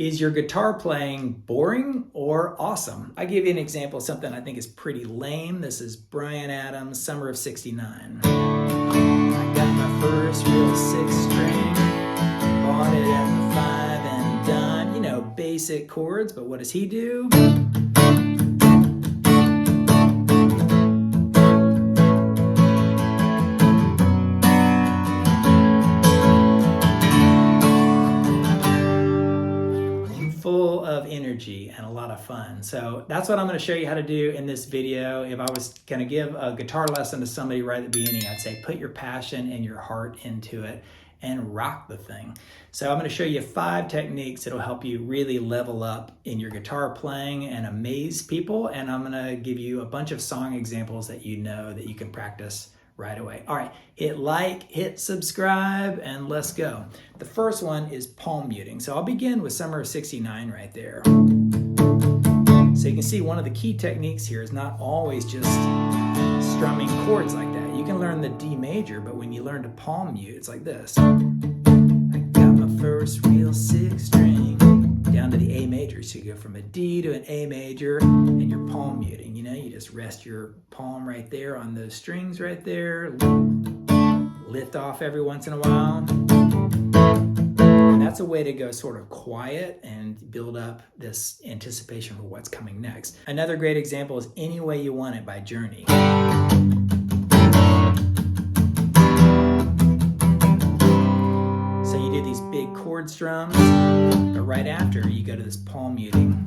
Is your guitar playing boring or awesome? I give you an example of something I think is pretty lame. This is Bryan Adams' Summer of '69. I got my first real 6-string, bought it at the 5 and dime. You know, basic chords, but what does he do? Full of energy and a lot of fun. So that's what I'm going to show you how to do in this video. If I was going to give a guitar lesson to somebody right at the beginning, I'd say put your passion and your heart into it and rock the thing. So I'm going to show you 5 techniques that'll help you really level up in your guitar playing and amaze people. And I'm going to give you a bunch of song examples that you know that you can practice right away. All right, hit like, hit subscribe, and let's go. The first one is palm muting. So I'll begin with Summer of '69 right there. So you can see one of the key techniques here is not always just strumming chords like that. You can learn the D major, but when you learn to palm mute, it's like this. I got my first real 6-string down to the A major. So you go from a D to an A major and you're palm muting. You know, you just rest your palm right there on those strings right there. Lift off every once in a while. And that's a way to go sort of quiet and build up this anticipation for what's coming next. Another great example is Any Way You Want It by Journey. So you do these big chord strums, but right after you go to this palm muting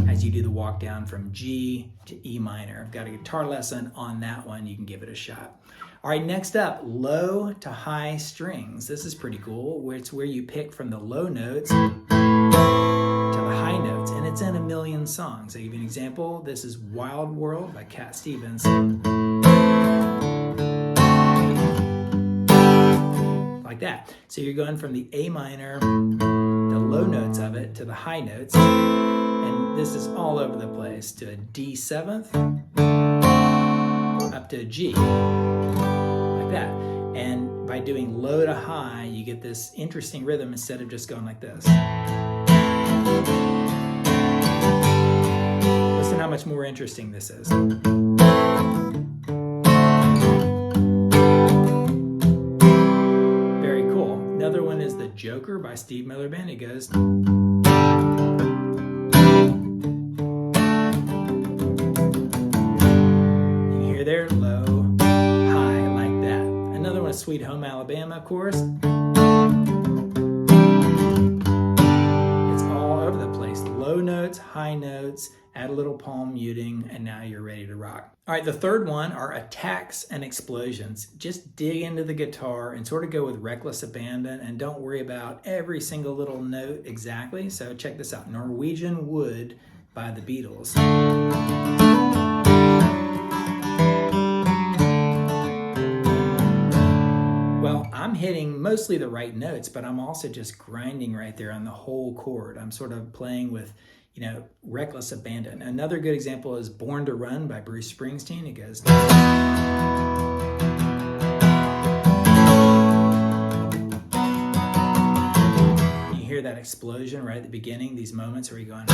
as you do the walk down from G to E minor. I've got a guitar lesson on that one. You can give it a shot. All right, next up, low to high strings. This is pretty cool, where it's where you pick from the low notes to the high notes, and it's in a million songs. I'll give you an example. This is Wild World by Cat Stevens. Like that. So you're going from the A minor, the low notes of it, to the high notes, and this is all over the place, to a D 7th, up to a G, like that. And by doing low to high, you get this interesting rhythm instead of just going like this. Listen how much more interesting this is. Very cool. Another one is The Joker by Steve Miller Band. It goes... there, low, high, like that. Another one is Sweet Home Alabama, of course. It's all over the place. Low notes, high notes, add a little palm muting, and now you're ready to rock. All right, the third one are attacks and explosions. Just dig into the guitar and sort of go with reckless abandon and don't worry about every single little note exactly. So check this out, Norwegian Wood by the Beatles. I'm hitting mostly the right notes, but I'm also just grinding right there on the whole chord. I'm sort of playing with, you know, reckless abandon. Another good example is Born to Run by Bruce Springsteen. It goes... You hear that explosion right at the beginning, these moments where you're going...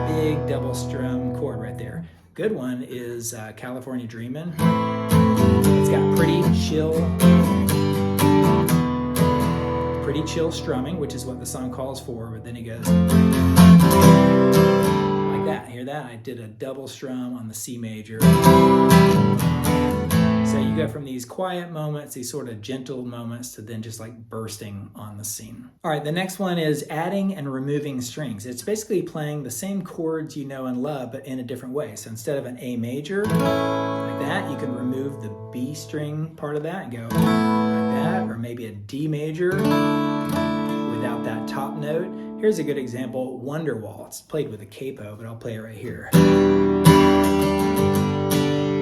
Big double strum chord right there. Good one is California Dreamin'. It's got pretty chill strumming, which is what the song calls for, but then he goes like that. Hear that? I did a double strum on the C major. So you go from these quiet moments, these sort of gentle moments, to then just like bursting on the scene. All right, the next one is adding and removing strings. It's basically playing the same chords you know and love, but in a different way. So instead of an A major, like that, you can remove the B string part of that and go like that, or maybe a D major without that top note. Here's a good example, Wonderwall. It's played with a capo, but I'll play it right here.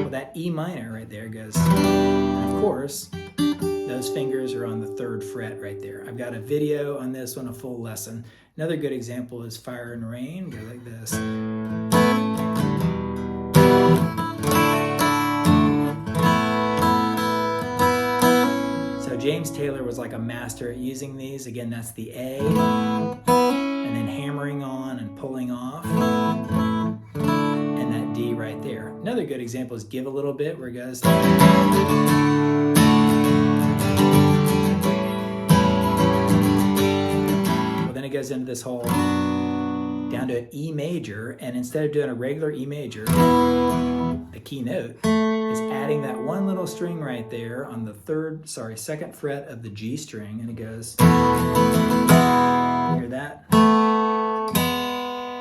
Well, that E minor right there goes, and of course, those fingers are on the 3rd fret right there. I've got a video on this one, a full lesson. Another good example is Fire and Rain, go like this. James Taylor was like a master at using these. Again, that's the A, and then hammer another good example is Give a Little Bit, where it goes. Well, then it goes into this whole down to an E major, and instead of doing a regular E major, the key note is adding that one little string right there on the second fret of the G string, and it goes, hear that?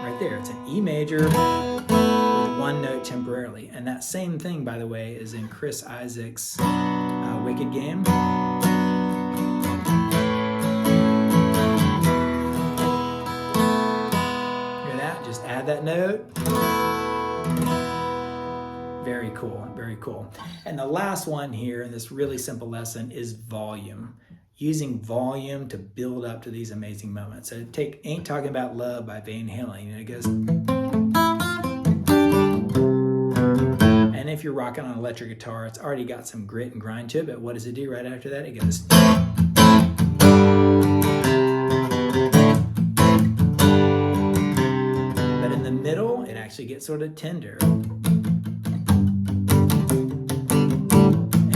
Right there, it's an E major with one note temporarily. And that same thing, by the way, is in Chris Isaak's Wicked Game. Hear that? Just add that note. Very cool, very cool. And the last one here in this really simple lesson is volume. Using volume to build up to these amazing moments. So take Ain't Talking About Love by Van Halen, and it goes. And if you're rocking on an electric guitar, it's already got some grit and grind to it, but what does it do right after that? It goes. But in the middle, it actually gets sort of tender. And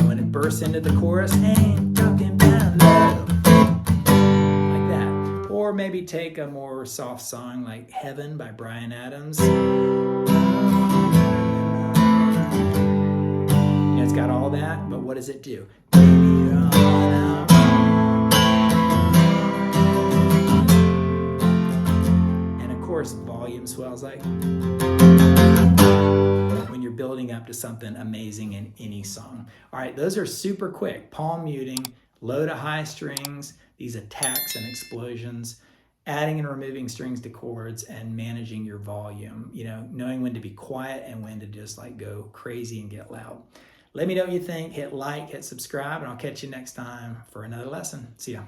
when it bursts into the chorus, ain't talking about love, like that. Or maybe take a more soft song like Heaven by Bryan Adams. It's got all that, but what does it do? And of course, volume swells like when you're building up to something amazing in any song. All right, those are super quick. Palm muting, low to high strings, these attacks and explosions, adding and removing strings to chords, and managing your volume, knowing when to be quiet and when to just like go crazy and get loud. Let me know what you think. Hit like, hit subscribe, and I'll catch you next time for another lesson. See ya.